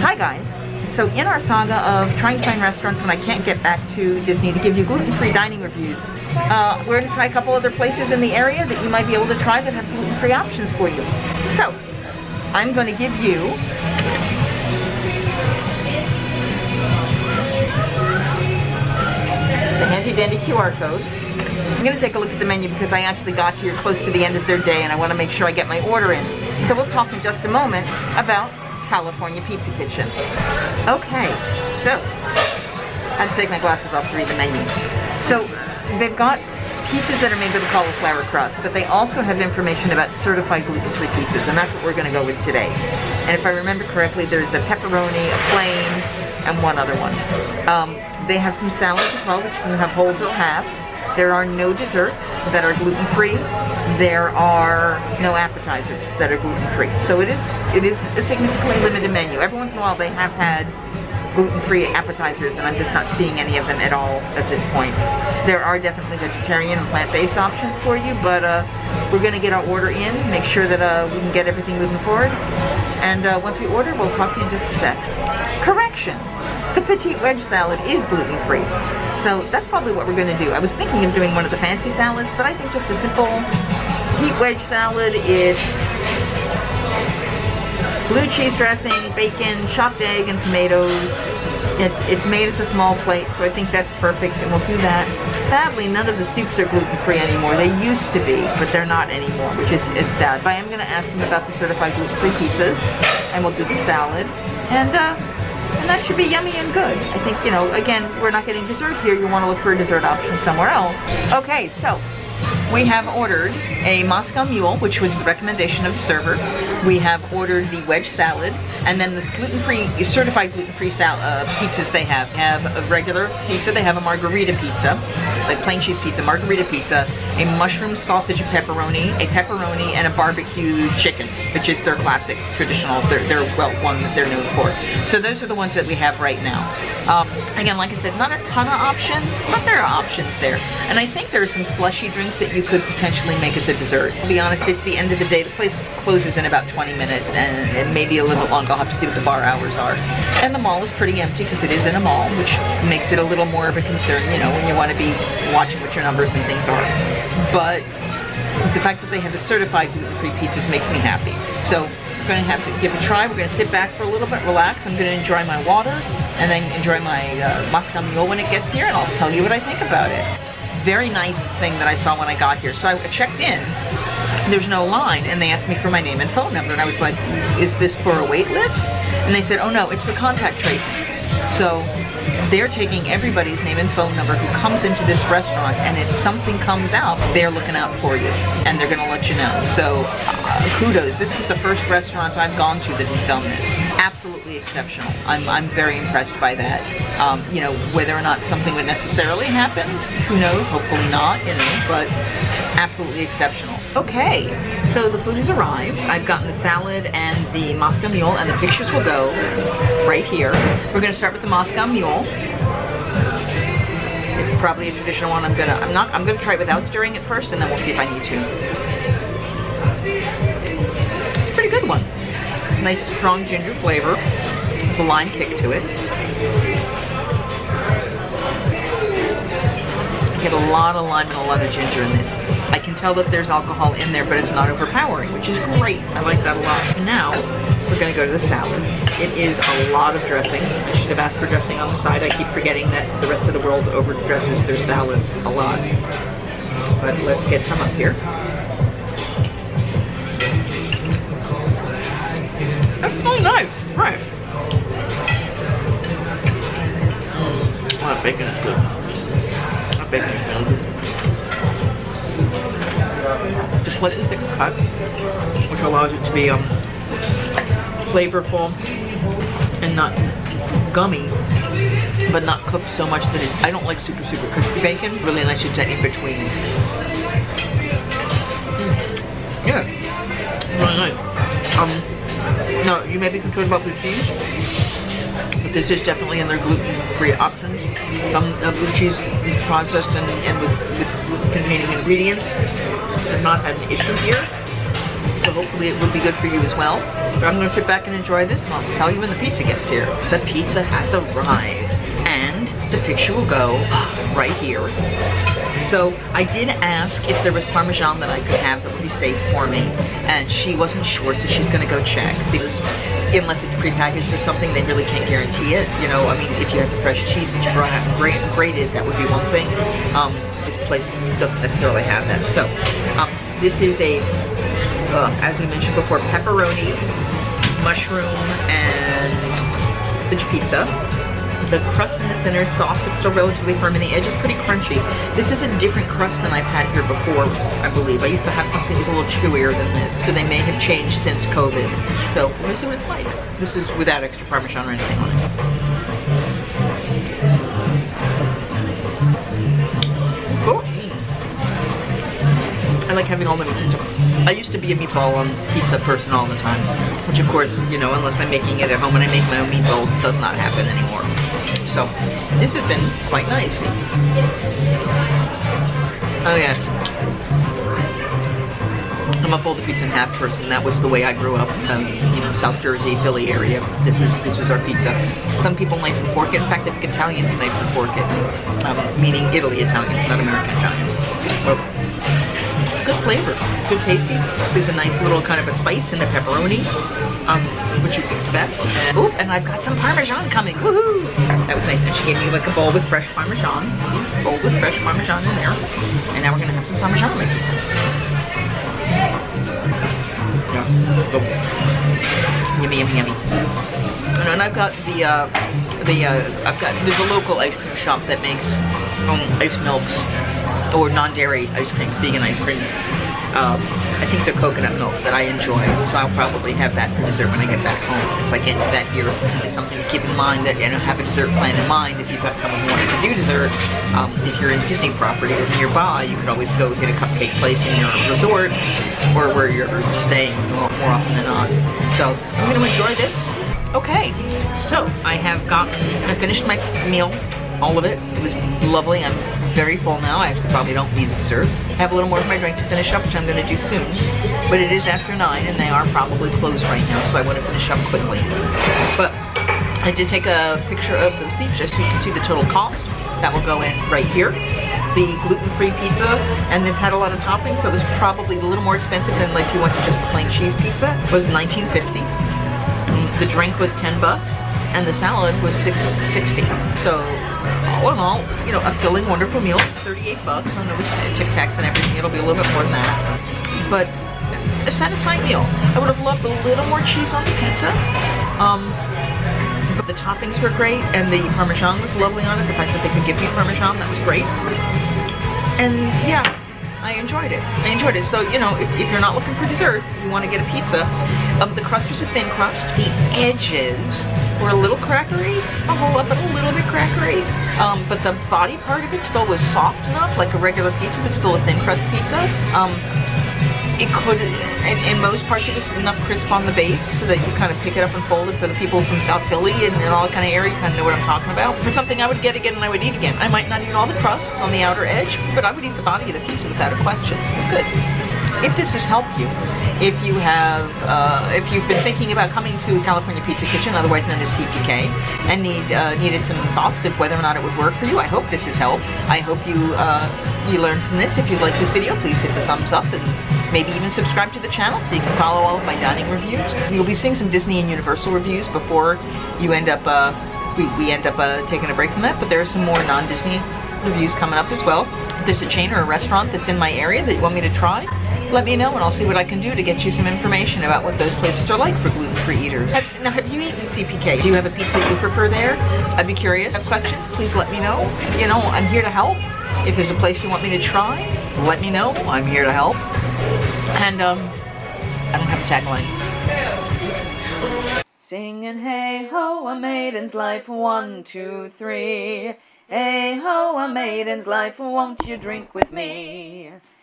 Hi guys. So in our saga of trying to find restaurants when I can't get back to Disney to give you gluten-free dining reviews, we're going to try a couple other places in the area that you might be able to try that have gluten-free options for you. So I'm going to give you the handy-dandy QR code. I'm going to take a look at the menu because I actually got here close to the end of their day and I want to make sure I get my order in. So we'll talk in just a moment about California Pizza Kitchen. Okay, so I had to take my glasses off to read the menu. So they've got pizzas that are made with a cauliflower crust, but they also have information about certified gluten-free pizzas, and that's what we're going to go with today. And if I remember correctly, there's a pepperoni, a plain, and one other one. They have some salads as well, which you can have wholes or halves. There are no desserts that are gluten-free. There are no appetizers that are gluten-free. So it is a significantly limited menu. Every once in a while they have had gluten-free appetizers, and I'm just not seeing any of them at all at this point. There are definitely vegetarian and plant-based options for you, but we're going to get our order in, make sure that we can get everything moving forward. And once we order, we'll talk to you in just a sec. Correction! The Petite Wedge salad is gluten-free. So that's probably what we're going to do. I was thinking of doing one of the fancy salads, but I think just a simple Petite Wedge salad is blue cheese dressing, bacon, chopped egg, and tomatoes. It's made as a small plate, so I think that's perfect, and we'll do that. Sadly, none of the soups are gluten-free anymore. They used to be, but they're not anymore, which is sad. But I am going to ask them about the certified gluten-free pizzas, and we'll do the salad. And that should be yummy and good. I think, you know, again, we're not getting dessert here. You want to look for a dessert option somewhere else. Okay, so we have ordered a Moscow Mule, which was the recommendation of the server. We have ordered the wedge salad, and then the gluten-free, certified gluten-free pizzas they have a regular pizza, they have a margarita pizza, like plain cheese pizza, margarita pizza, a mushroom sausage and pepperoni, and a barbecue chicken, which is their classic, traditional, their one that they're known for. So those are the ones that we have right now. Again, like I said, not a ton of options, but there are options there. And I think there are some slushy drinks that you could potentially make as a dessert. To be honest, it's the end of the day. The place closes in about 20 minutes and maybe a little bit longer. I'll have to see what the bar hours are. And the mall is pretty empty because it is in a mall, which makes it a little more of a concern, you know, when you want to be watching what your numbers and things are. But the fact that they have the certified gluten-free pizzas makes me happy. So we're going to have to give it a try. We're going to sit back for a little bit, relax. I'm going to enjoy my water and then enjoy my Moscow Mule when it gets here, and I'll tell you what I think about it. Very nice thing that I saw when I got here. So I checked in, there's no line, and they asked me for my name and phone number, and I was like, is this for a wait list? And they said, oh no, it's for contact tracing. So they're taking everybody's name and phone number who comes into this restaurant, and if something comes out, they're looking out for you, and they're gonna let you know. So kudos. This is the first restaurant I've gone to that has done this. Absolutely exceptional. I'm very impressed by that. You know, whether or not something would necessarily happen, who knows? Hopefully not, you know, but absolutely exceptional. Okay, so the food has arrived. I've gotten the salad and the Moscow Mule, and the pictures will go right here. We're gonna start with the Moscow Mule. It's probably a traditional one. I'm gonna try it without stirring it first, and then we'll see if I need to. It's a pretty good one. Nice strong ginger flavor, with a lime kick to it. I get a lot of lime and a lot of ginger in this. I can tell that there's alcohol in there, but it's not overpowering, which is great. I like that a lot. Now, we're gonna go to the salad. It is a lot of dressing. I should have asked for dressing on the side. I keep forgetting that the rest of the world overdresses their salads a lot. But let's get some up here. That's so nice, right? Oh, that bacon is good. That bacon is really good. Just slightly thicker cut, which allows it to be flavorful and not gummy, but not cooked so much that it's, I don't like super crispy bacon. Really nice to get in between. Yeah, really nice. No, you may be concerned about blue cheese, but this is definitely in their gluten-free options. Some blue cheese is processed and with gluten-containing ingredients. have not had an issue here. So hopefully it will be good for you as well. But I'm going to sit back and enjoy this, and I'll tell you when the pizza gets here. The pizza has arrived, and the picture will go right here. So I did ask if there was Parmesan that I could have that would be safe for me, and she wasn't sure, so she's going to go check, because unless it's prepackaged or something, they really can't guarantee it. You know, I mean, if you have the fresh cheese that you brought out grated, that would be one thing. This place doesn't necessarily have that. So this is a, as we mentioned before, pepperoni, mushroom, and Wedge pizza. The crust in the center is soft but still relatively firm, and the edge is pretty crunchy. This is a different crust than I've had here before, I believe. I used to have something that was a little chewier than this, so they may have changed since COVID. So let me see what it's like. This is without extra Parmesan or anything on it. Oh. I like having all the meat. I used to be a meatball on pizza person all the time, which of course, you know, unless I'm making it at home and I make my own meatballs, it does not happen anymore. So this has been quite nice. Oh yeah. I'm a fold the pizza in half person. That was the way I grew up. You know, South Jersey, Philly area. This was our pizza. Some people knife and fork it. In fact, I think Italians knife and fork it, meaning Italy Italians, not American Italians. Well, good flavor, good tasty. There's a nice little kind of a spice in the pepperoni, which you'd expect. Oh, and I've got some Parmesan coming. Woohoo! That was nice. And she gave me like a bowl with fresh Parmesan. See? Bowl with fresh Parmesan in there. And now we're gonna have some Parmesan on my pizza. Yeah. Oh. Yummy, yummy, yummy. And I've got there's a local ice cream shop that makes ice milks, or non-dairy ice creams, vegan ice creams. I think the coconut milk that I enjoy, so I'll probably have that for dessert when I get back home, since I can't do that here. It's something to keep in mind, that you know, have a dessert plan in mind. If you've got someone who wants to do dessert, if you're in Disney property or nearby, you could always go get a cupcake place in your resort, or where you're staying more often than not. So I'm going to enjoy this. Okay, so I finished my meal, all of it. It was lovely. I'm very full now. I actually probably don't need dessert. I have a little more of my drink to finish up, which I'm going to do soon. But it is after 9, and they are probably closed right now, so I want to finish up quickly. But I did take a picture of the receipt, just so you can see the total cost. That will go in right here. The gluten-free pizza, and this had a lot of toppings, so it was probably a little more expensive than like you went to just a plain cheese pizza. It was $19.50. The drink was $10, and the salad was $6.60. So all in all, you know, a filling, wonderful meal. It's $38. I know with Tic Tacs and everything, it'll be a little bit more than that. But a satisfying meal. I would have loved a little more cheese on the pizza. But the toppings were great, and the Parmesan was lovely on it. The fact that they could give me Parmesan, that was great. And yeah, I enjoyed it. So, you know, if you're not looking for dessert, you want to get a pizza. The crust was a thin crust. The edges were a little crackery, a whole lot, but a little bit crackery. But the body part of it still was soft enough, like a regular pizza, but still a thin crust pizza. It could, in most parts, it was enough crisp on the base so that you kind of pick it up and fold it. For the people from South Philly and all that kind of area, you kind of know what I'm talking about. For something I would get again and I would eat again. I might not eat all the crusts on the outer edge, but I would eat the body of the pizza without a question. It's good. If this has helped you, if you've been thinking about coming to California Pizza Kitchen, otherwise known as CPK, and needed some thoughts of whether or not it would work for you, I hope this has helped. I hope you learned from this. If you like this video, please hit the thumbs up and maybe even subscribe to the channel so you can follow all of my dining reviews. You'll be seeing some Disney and Universal reviews before you end up we end up taking a break from that, but there are some more non-Disney reviews coming up as well. If there's a chain or a restaurant that's in my area that you want me to try, let me know and I'll see what I can do to get you some information about what those places are like for gluten-free eaters. Now, have you eaten CPK? Do you have a pizza you prefer there? I'd be curious. Have questions? Please let me know. You know, I'm here to help. If there's a place you want me to try, let me know. I'm here to help. And I don't have a tagline. Singing hey ho, a maiden's life, 1, 2, 3. Hey ho, a maiden's life, won't you drink with me?